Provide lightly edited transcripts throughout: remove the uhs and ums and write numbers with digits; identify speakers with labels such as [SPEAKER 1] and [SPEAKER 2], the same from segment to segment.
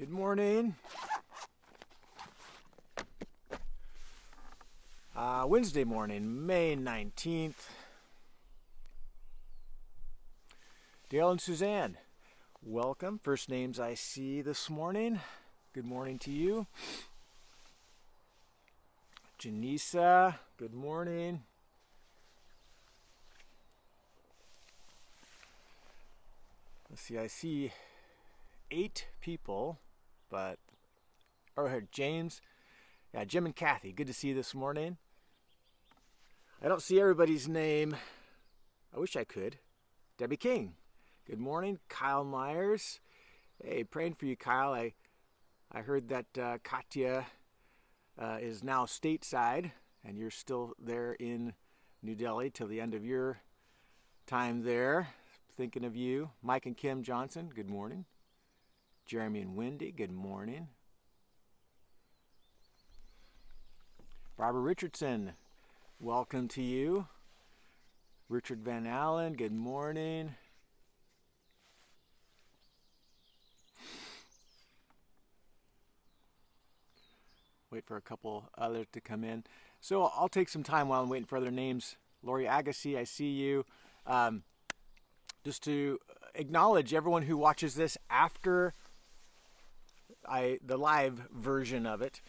[SPEAKER 1] Good morning. Wednesday morning, May 19th. Dale and Suzanne, welcome. First names I see this morning. Good morning to you. Janisa, good morning. Let's see, I see 8 people, but here, James. Yeah, Jim and Kathy, good to see you this morning. I don't see everybody's name. I wish I could. Debbie King, good morning. Kyle Myers, hey, praying for you, Kyle. I heard that Katya is now stateside, and you're still there in New Delhi till the end of your time there. Thinking of you. Mike and Kim Johnson, good morning. Jeremy and Wendy, good morning. Barbara Richardson, welcome to you. Richard Van Allen, good morning. Wait for a couple others to come in. So I'll take some time while I'm waiting for other names. Lori Agassi, I see you. Just to acknowledge everyone who watches this after the live version of it.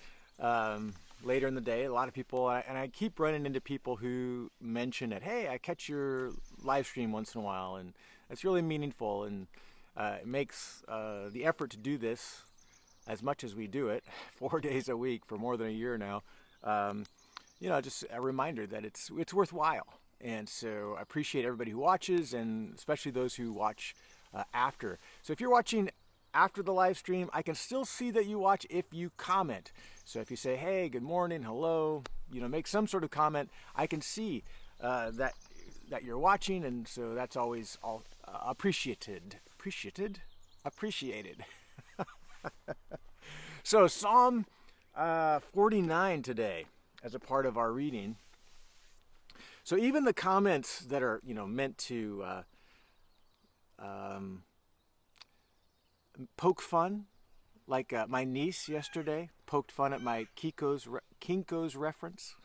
[SPEAKER 1] Later in the day, a lot of people, and I keep running into people who mention it. Hey, I catch your live stream once in a while, and it's really meaningful, and it makes the effort to do this as much as we do it, 4 days a week for more than a year now. Just a reminder that it's worthwhile, and so I appreciate everybody who watches, and especially those who watch after. So if you're watching after the live stream, I can still see that you watch if you comment. So if you say, hey, good morning, hello, make some sort of comment, I can see that you're watching, and so that's always all appreciated. So Psalm 49 today as a part of our reading. So even the comments that are, meant to poke fun, like my niece yesterday poked fun at my Kinko's reference.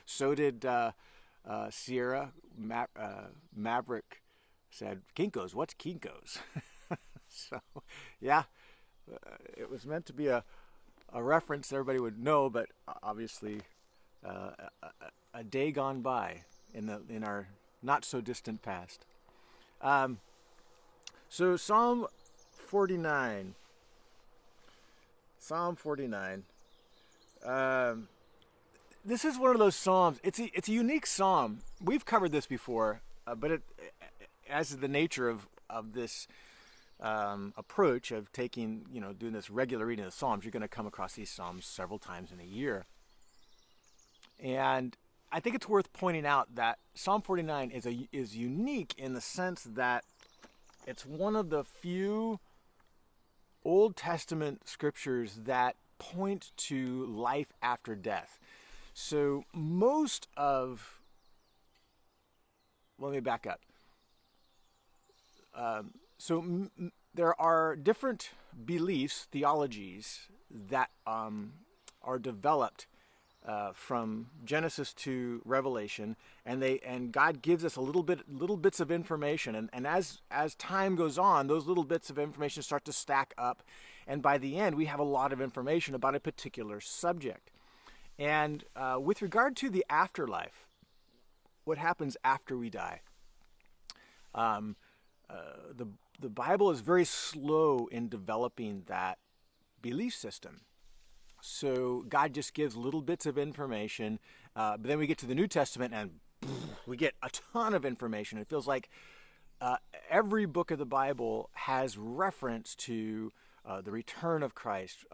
[SPEAKER 1] So did Sierra. Maverick said, Kinko's, what's Kinko's? So, yeah, it was meant to be a reference everybody would know, but obviously a day gone by in our not so distant past. So Psalm 49. Psalm 49. This is one of those psalms. It's a unique psalm. We've covered this before, but it, as is the nature of this approach of taking, doing this regular reading of the Psalms, you're going to come across these psalms several times in a year. And I think it's worth pointing out that Psalm 49 is unique in the sense that it's one of the few Old Testament scriptures that point to life after death. So let me back up. There are different beliefs, theologies that are developed from Genesis to Revelation, and God gives us little bits of information, and as time goes on, those little bits of information start to stack up, and by the end we have a lot of information about a particular subject. And with regard to the afterlife, what happens after we die, the Bible is very slow in developing that belief system. So God just gives little bits of information, but then we get to the New Testament and we get a ton of information. It feels like every book of the Bible has reference to the return of Christ,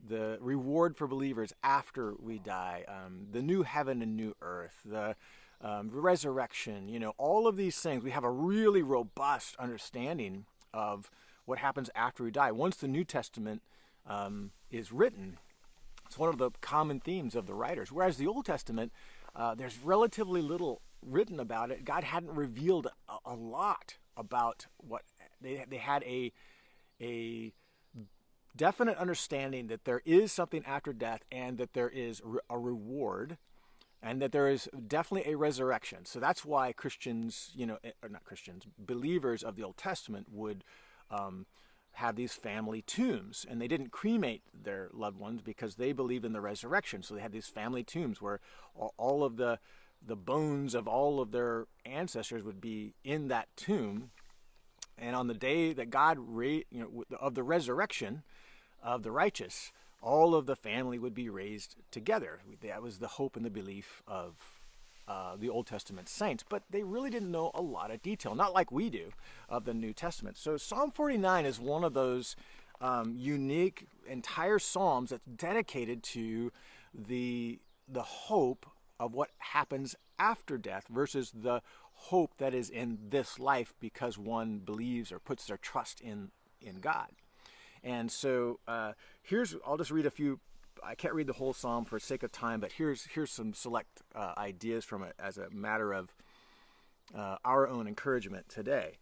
[SPEAKER 1] the reward for believers after we die, the new heaven and new earth, the resurrection, all of these things. We have a really robust understanding of what happens after we die. Once the New Testament is written, it's one of the common themes of the writers. Whereas the Old Testament, there's relatively little written about it. God hadn't revealed a lot about what they had a definite understanding that there is something after death and that there is a reward and that there is definitely a resurrection. So that's why Christians, or not Christians, believers of the Old Testament would have these family tombs. And they didn't cremate their loved ones because they believed in the resurrection. So they had these family tombs where all of the bones of all of their ancestors would be in that tomb. And on the day that God, of the resurrection of the righteous, all of the family would be raised together. That was the hope and the belief of the Old Testament saints. But they really didn't know a lot of detail, not like we do of the New Testament. So Psalm 49 is one of those unique entire psalms that's dedicated to the hope of what happens after death versus the hope that is in this life because one believes or puts their trust in God. And so I'll just read a few. I can't read the whole psalm for sake of time, but here's some select ideas from it as a matter of our own encouragement today.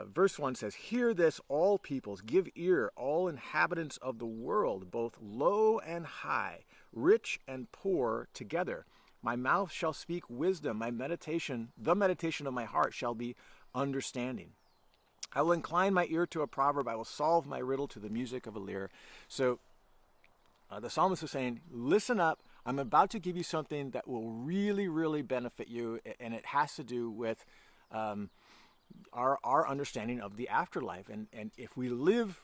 [SPEAKER 1] Verse 1 says, "Hear this, all peoples, give ear, all inhabitants of the world, both low and high, rich and poor together. My mouth shall speak wisdom, the meditation of my heart shall be understanding. I will incline my ear to a proverb. I will solve my riddle to the music of a lyre." So the psalmist is saying, listen up. I'm about to give you something that will really, really benefit you. And it has to do with our understanding of the afterlife. And if we live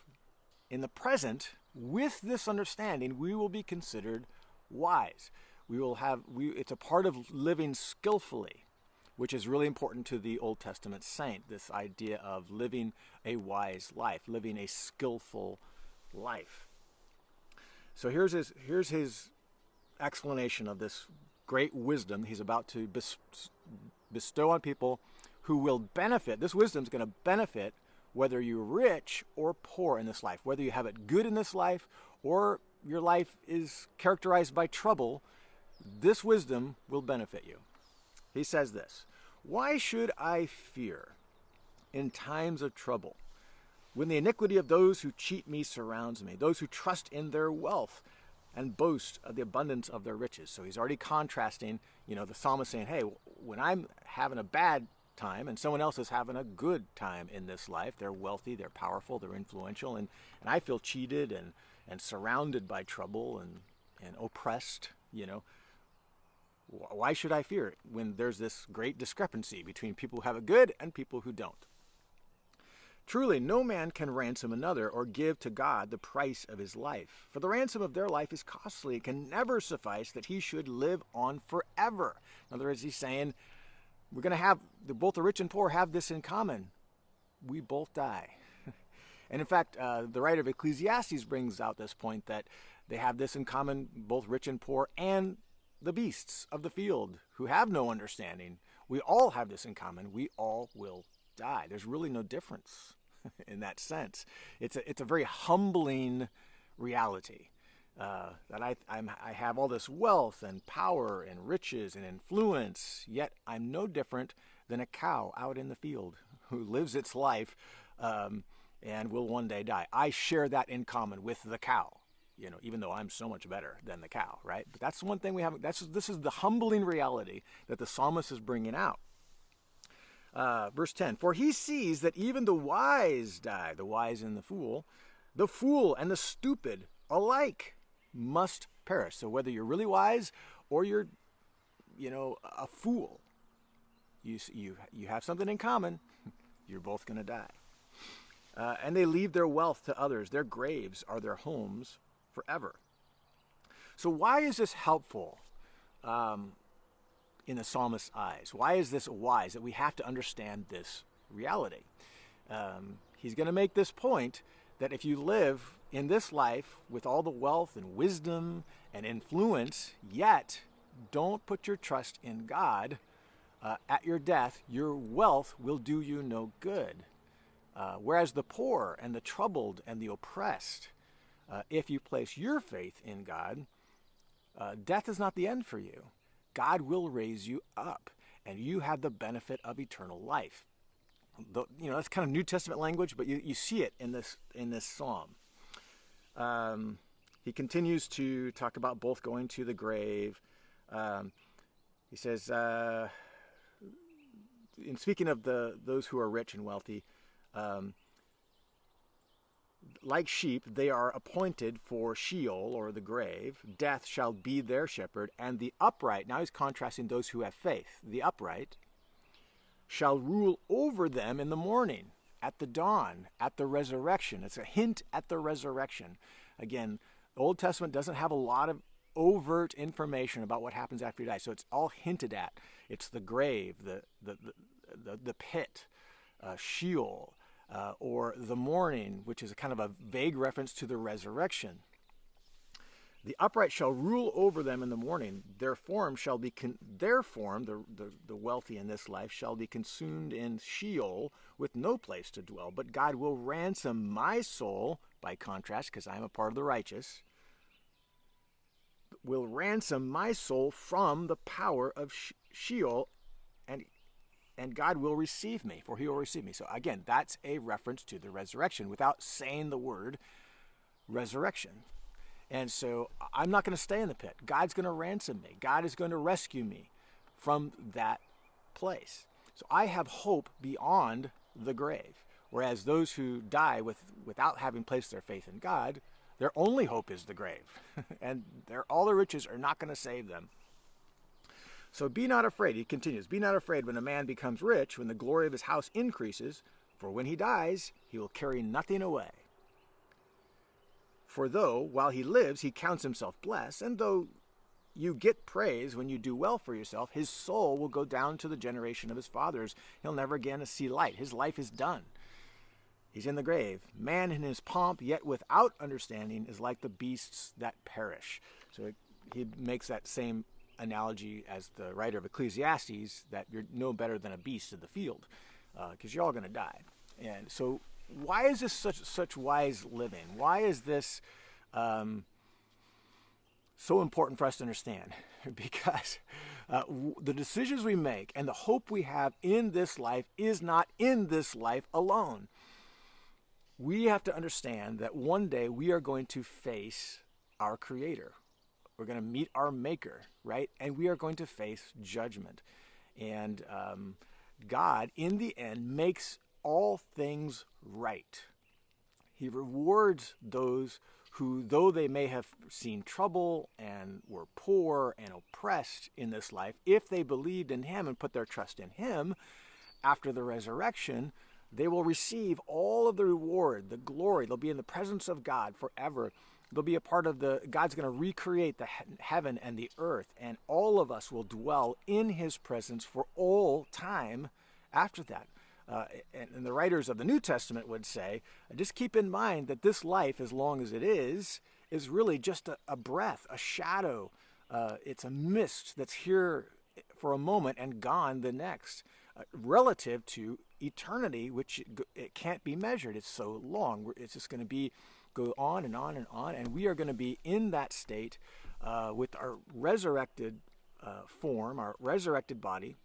[SPEAKER 1] in the present with this understanding, we will be considered wise. It's a part of living skillfully, which is really important to the Old Testament saint, this idea of living a wise life, living a skillful life. So here's his explanation of this great wisdom he's about to bestow on people who will benefit. This wisdom is going to benefit whether you're rich or poor in this life, whether you have it good in this life or your life is characterized by trouble. This wisdom will benefit you. He says this, "Why should I fear in times of trouble, when the iniquity of those who cheat me surrounds me, those who trust in their wealth and boast of the abundance of their riches?" So he's already contrasting, the psalmist saying, hey, when I'm having a bad time and someone else is having a good time in this life, they're wealthy, they're powerful, they're influential, and I feel cheated and surrounded by trouble and oppressed, Why should I fear when there's this great discrepancy between people who have it good and people who don't? "Truly, no man can ransom another or give to God the price of his life. For the ransom of their life is costly. It can never suffice that he should live on forever." In other words, he's saying, we're going to have, both the rich and poor have this in common. We both die. And in fact, the writer of Ecclesiastes brings out this point that they have this in common, both rich and poor, and the beasts of the field who have no understanding. We all have this in common. We all will die. There's really no difference in that sense. It's a very humbling reality that I have all this wealth and power and riches and influence, yet I'm no different than a cow out in the field who lives its life and will one day die. I share that in common with the cow. Even though I'm so much better than the cow, right? But that's one thing we have. This is the humbling reality that the psalmist is bringing out. Verse 10, "For he sees that even the wise die," the wise and the fool and the stupid alike must perish. So whether you're really wise or you're, a fool, you have something in common. You're both going to die. "And they leave their wealth to others. Their graves are their homes forever." So why is this helpful in the psalmist's eyes? Why is this wise that we have to understand this reality? He's going to make this point that if you live in this life with all the wealth and wisdom and influence, yet don't put your trust in God, at your death, your wealth will do you no good. Whereas the poor and the troubled and the oppressed, if you place your faith in God, death is not the end for you. God will raise you up, and you have the benefit of eternal life. That's kind of New Testament language, but you see it in this psalm. He continues to talk about both going to the grave. He says, in speaking of those who are rich and wealthy, like sheep, they are appointed for Sheol, or the grave. Death shall be their shepherd, and the upright, now he's contrasting those who have faith, the upright shall rule over them in the morning, at the dawn, at the resurrection. It's a hint at the resurrection. Again, the Old Testament doesn't have a lot of overt information about what happens after you die, so it's all hinted at. It's the grave, the pit, Sheol, or the morning, which is a kind of a vague reference to the resurrection. The upright shall rule over them in the morning. Their form shall be the wealthy in this life, shall be consumed in Sheol with no place to dwell. But God will ransom my soul, by contrast, because I am a part of the righteous, will ransom my soul from the power of Sheol, and God will receive me, for he will receive me. So again, that's a reference to the resurrection without saying the word resurrection. And so I'm not going to stay in the pit. God's going to ransom me. God is going to rescue me from that place. So I have hope beyond the grave. Whereas those who die without having placed their faith in God, their only hope is the grave. And all their riches are not going to save them. So be not afraid, he continues, be not afraid when a man becomes rich, when the glory of his house increases, for when he dies, he will carry nothing away. For though, while he lives, he counts himself blessed, and though you get praise when you do well for yourself, his soul will go down to the generation of his fathers. He'll never again see light. His life is done. He's in the grave. Man in his pomp, yet without understanding, is like the beasts that perish. So he makes that same analogy as the writer of Ecclesiastes, that you're no better than a beast of the field, because you're all going to die. And so why is this such wise living? Why is this so important for us to understand? Because the decisions we make and the hope we have in this life is not in this life alone. We have to understand that one day we are going to face our Creator. We're going to meet our Maker, right? And we are going to face judgment. And God, in the end, makes all things right. He rewards those who, though they may have seen trouble and were poor and oppressed in this life, if they believed in him and put their trust in him, after the resurrection, they will receive all of the reward, the glory. They'll be in the presence of God forever. They'll be a part of God's going to recreate the heaven and the earth, and all of us will dwell in his presence for all time after that. And the writers of the New Testament would say, just keep in mind that this life, as long as it is really just a breath, a shadow. It's a mist that's here for a moment and gone the next, relative to eternity, which it can't be measured. It's so long. It's just going to go on and on and on, and we are going to be in that state with our resurrected form, our resurrected body,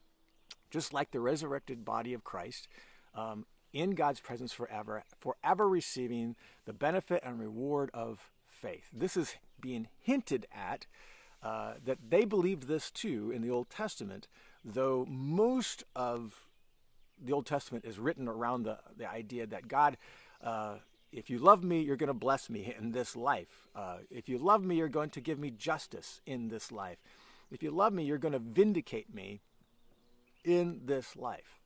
[SPEAKER 1] just like the resurrected body of Christ, in God's presence forever receiving the benefit and reward of faith. This is being hinted at, that they believed this too in the Old Testament, though most of the Old Testament is written around the idea that God, if you love me, you're going to bless me in this life. If you love me, you're going to give me justice in this life. If you love me, you're going to vindicate me in this life.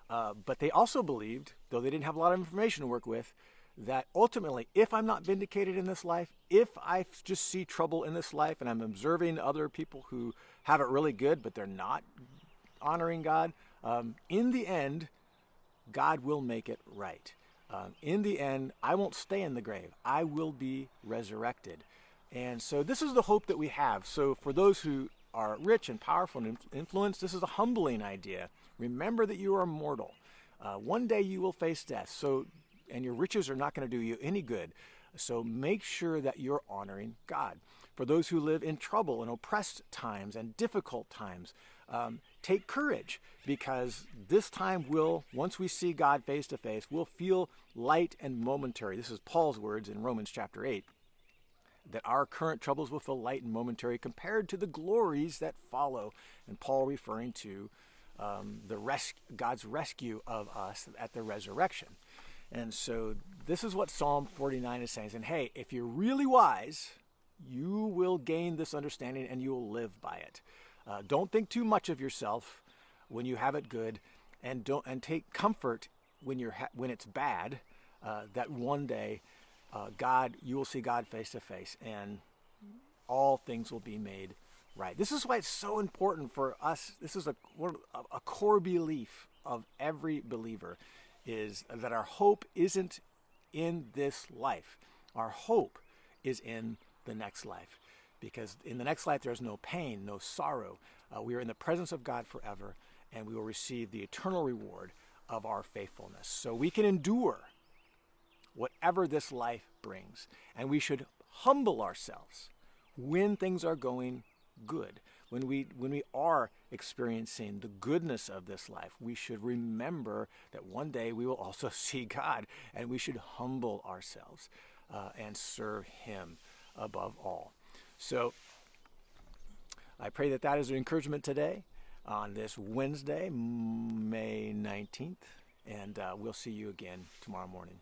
[SPEAKER 1] But they also believed, though they didn't have a lot of information to work with, that ultimately, if I'm not vindicated in this life, if I just see trouble in this life and I'm observing other people who have it really good, but they're not honoring God, in the end, God will make it right. In the end, I won't stay in the grave. I will be resurrected. And so this is the hope that we have. So for those who are rich and powerful and influenced, this is a humbling idea. Remember that you are mortal. One day you will face death. And your riches are not going to do you any good. So make sure that you're honoring God. For those who live in trouble and oppressed times and difficult times, take courage, because this time once we see God face to face, we'll feel light and momentary. This is Paul's words in Romans chapter 8, that our current troubles will feel light and momentary compared to the glories that follow. And Paul referring to God's rescue of us at the resurrection. And so this is what Psalm 49 is saying. And hey, if you're really wise, you will gain this understanding and you will live by it. Don't think too much of yourself when you have it good, and take comfort when it's bad. That one day, you will see God face to face, and all things will be made right. This is why it's so important for us. This is a core belief of every believer, is that our hope isn't in this life. Our hope is in the next life, because in the next life there's no pain, no sorrow. We are in the presence of God forever, and we will receive the eternal reward of our faithfulness. So we can endure whatever this life brings, and we should humble ourselves when things are going good. When we are experiencing the goodness of this life, we should remember that one day we will also see God, and we should humble ourselves and serve Him above all. So I pray that is an encouragement today on this Wednesday, May 19th, and we'll see you again tomorrow morning.